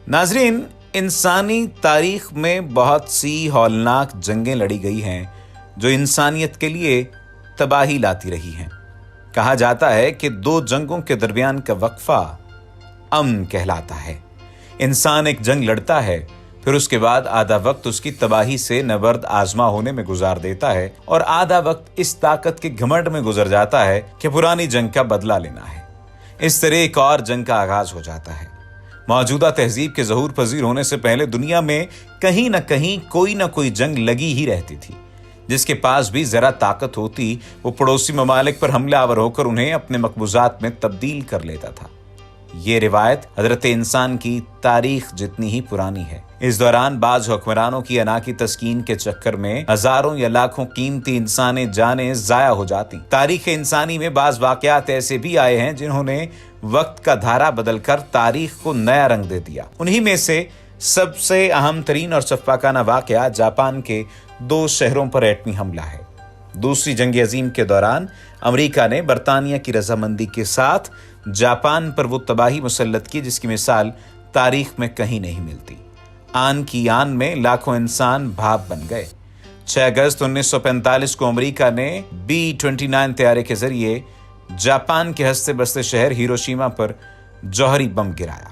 नाजरीन, इंसानी तारीख में बहुत सी हौलनाक जंगें लड़ी गई हैं जो इंसानियत के लिए तबाही लाती रही हैं। कहा जाता है कि दो जंगों के दरमियान का वक्फा अमन कहलाता है। इंसान एक जंग लड़ता है, फिर उसके बाद आधा वक्त उसकी तबाही से नबर्द आजमा होने में गुजार देता है और आधा वक्त इस ताकत के घमंड में गुजर जाता है कि पुरानी जंग का बदला लेना है। इस तरह एक और जंग का आगाज हो जाता है। मौजूदा तहजीब के ज़हूर पजीर होने से पहले दुनिया में कहीं न कोई जंग लगी ही रहती थी। जिसके पास भी जरा ताकत होती वो पड़ोसी ममालिक पर हमलावर होकर उन्हें अपने मकबूजात में तब्दील कर लेता था। ये रिवायत हजरत इंसान की तारीख जितनी ही पुरानी है। इस दौरान बाज हुक्मरानों की अना की तस्कीन के चक्कर में हजारों या लाखों कीमती इंसानी जानें जाया हो जाती। तारीख इंसानी में बाज वाकयात ऐसे भी आए हैं जिन्होंने वक्त का धारा बदलकर तारीख को नया रंग दे दिया। उन्हीं में से सबसे अहम तरीन और सफाकाना वाकया जापान के 2 शहरों पर एटमी हमला है। दूसरी जंग अजीम के दौरान अमेरिका ने बरतानिया की रजामंदी के साथ जापान पर वो तबाही मुसल्लत की जिसकी मिसाल तारीख में कहीं नहीं मिलती। आन की आन में लाखों इंसान भाप बन गए। 6 अगस्त 1945 को अमेरिका ने B-29 तैयारे के जरिए जापान के हंसते बसते शहर हिरोशिमा पर जौहरी बम गिराया।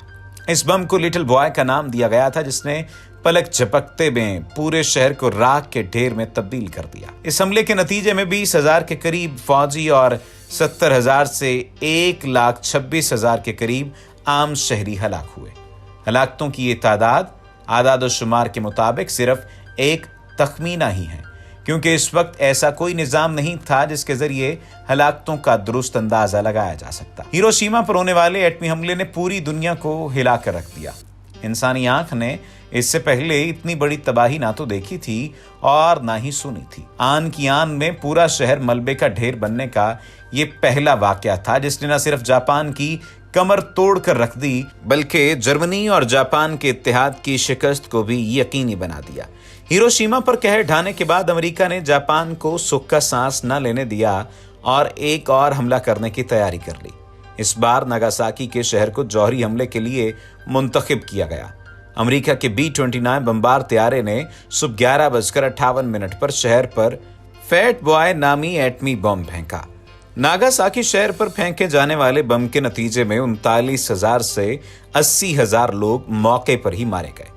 इस बम को लिटिल बॉय का नाम दिया गया था, जिसने पलक झपकते में पूरे शहर को राख के ढेर में तब्दील कर दिया। इस हमले के नतीजे में 20,000 के करीब फौजी और 70,000 से 1,26,000 के करीब आम शहरी हलाक हुए। हलाकतों की ये तादाद आदाद-ओ-शुमार के मुताबिक सिर्फ एक तखमीना ही है, क्योंकि इस वक्त ऐसा कोई निजाम नहीं था जिसके जरिए हलाकतों का दुरुस्त अंदाजा लगाया जा सकता। हिरोशिमा पर होने वाले एटमी हमले ने पूरी दुनिया को हिला कर रख दिया। इंसानी आंख ने इससे पहले इतनी बड़ी तबाही ना तो देखी थी और ना ही सुनी थी। आन की आन में पूरा शहर मलबे का ढेर बनने का ये पहला वाकया था जिसने न सिर्फ जापान की कमर तोड़ कर रख दी बल्कि जर्मनी और जापान के इत्तेहाद की शिकस्त को भी यकीनी बना दिया। हिरोशिमा पर कहर ढाने के बाद अमेरिका ने जापान को सुख का सांस न लेने दिया और एक और हमला करने की तैयारी कर ली। इस बार नागासाकी के शहर को जौहरी हमले के लिए मुंतखब किया गया। अमेरिका के B-29 बमबार तैयारे ने सुबह 11:58 पर शहर पर फैट बॉय नामी एटमी बम फेंका। नागासाकी शहर पर फेंके जाने वाले बम के नतीजे में 39,000 से 80,000 लोग मौके पर ही मारे गए।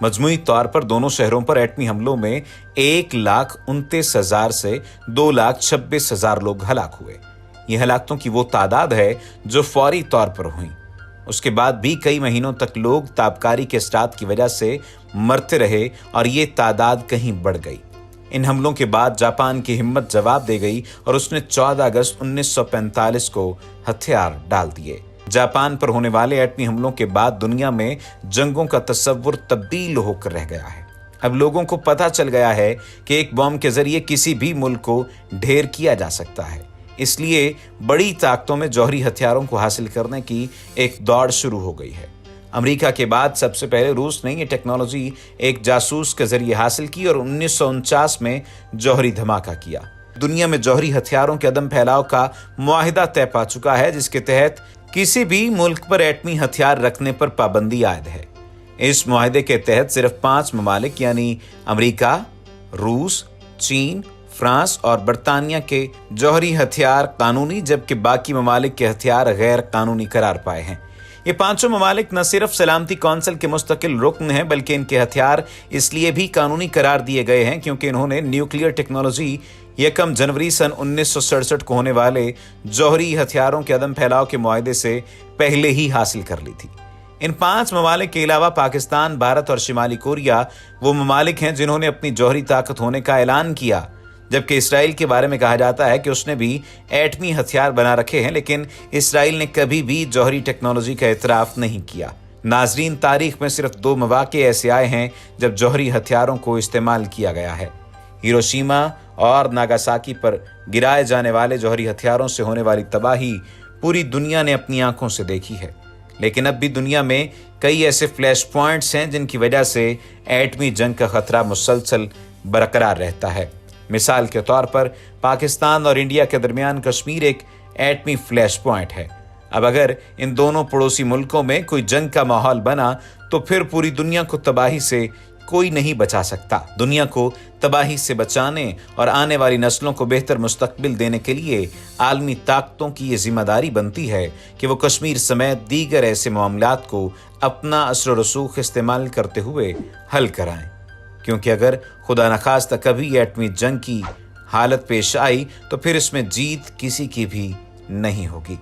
मजमूई तौर पर दोनों शहरों पर एटमी हमलों में 1,29,000 से 2,26,000 लोग हलाक हुए। ये हलाकतों की वो तादाद है जो फौरी तौर पर हुई। उसके बाद भी कई महीनों तक लोग ताबकारी के स्टार्ट की वजह से मरते रहे और ये तादाद कहीं बढ़ गई। इन हमलों के बाद जापान की हिम्मत जवाब दे गई और उसने 14 अगस्त 1945 को हथियार डाल दिए। जापान पर होने वाले एटमी हमलों के बाद दुनिया में जंगों का तस्वुर तब्दील होकर रह गया है। अब लोगों को पता चल गया है कि एक बम के जरिए किसी भी मुल्क को ढेर किया जा सकता है। इसलिए बड़ी ताकतों में जौहरी हथियारों को हासिल करने की एक दौड़ शुरू हो गई है। अमेरिका के बाद सबसे पहले रूस ने ये टेक्नोलॉजी एक जासूस के जरिए हासिल की और 1949 में जौहरी धमाका किया। दुनिया में जौहरी हथियारों के अदम फैलाव का मुआहिदा तय पा चुका है, जिसके तहत किसी भी मुल्क पर एटमी हथियार रखने पर पाबंदी आयद है। इस मुआहिदे के तहत सिर्फ 5 ममालिक यानी अमेरिका, रूस, चीन, फ्रांस और बरतानिया के जौहरी हथियार कानूनी, जबकि बाकी ममालिक के हथियार गैर कानूनी करार पाए हैं। ये 5 ममालिक न सिर्फ सलामती कौंसिल के मुस्तकिल रुकन हैं, बल्कि इनके हथियार इसलिए भी कानूनी करार दिए गए हैं क्योंकि इन्होंने न्यूक्लियर टेक्नोलॉजी 1 जनवरी सन 1967 को होने वाले जौहरी हथियारों के अदम फैलाव के मुआहदे से पहले ही हासिल कर ली थी। इन 5 ममालिक के अलावा पाकिस्तान, भारत और शिमाली कोरिया वो ममालिक हैं जिन्होंने अपनी जौहरी ताकत होने का ऐलान किया, जबकि इसराइल के बारे में कहा जाता है कि उसने भी एटमी हथियार बना रखे हैं, लेकिन इसराइल ने कभी भी जौहरी टेक्नोलॉजी का इतराफ नहीं किया। नाजरीन, तारीख में सिर्फ 2 मौके ऐसे आए हैं जब जौहरी हथियारों को इस्तेमाल किया गया है। हिरोशिमा और नागासाकी पर गिराए जाने वाले जौहरी हथियारों से होने वाली तबाही पूरी दुनिया ने अपनी आंखों से देखी है, लेकिन अब भी दुनिया में कई ऐसे फ्लैश पॉइंट्स हैं जिनकी वजह से एटमी जंग का खतरा मुसलसल बरकरार रहता है। मिसाल के तौर पर पाकिस्तान और इंडिया के दरमियान कश्मीर एक एटमी फ्लैश पॉइंट है। अब अगर इन दोनों पड़ोसी मुल्कों में कोई जंग का माहौल बना तो फिर पूरी दुनिया को तबाही से कोई नहीं बचा सकता। दुनिया को तबाही से बचाने और आने वाली नस्लों को बेहतर मुस्तकबिल देने के लिए आलमी ताकतों की ये जिम्मेदारी बनती है कि वो कश्मीर समेत दीगर ऐसे मामलात को अपना असर रसूख इस्तेमाल करते हुए हल कराएं, क्योंकि अगर खुदा न खास्ता कभी ये एटमी जंग की हालत पेश आई तो फिर इसमें जीत किसी की भी नहीं होगी।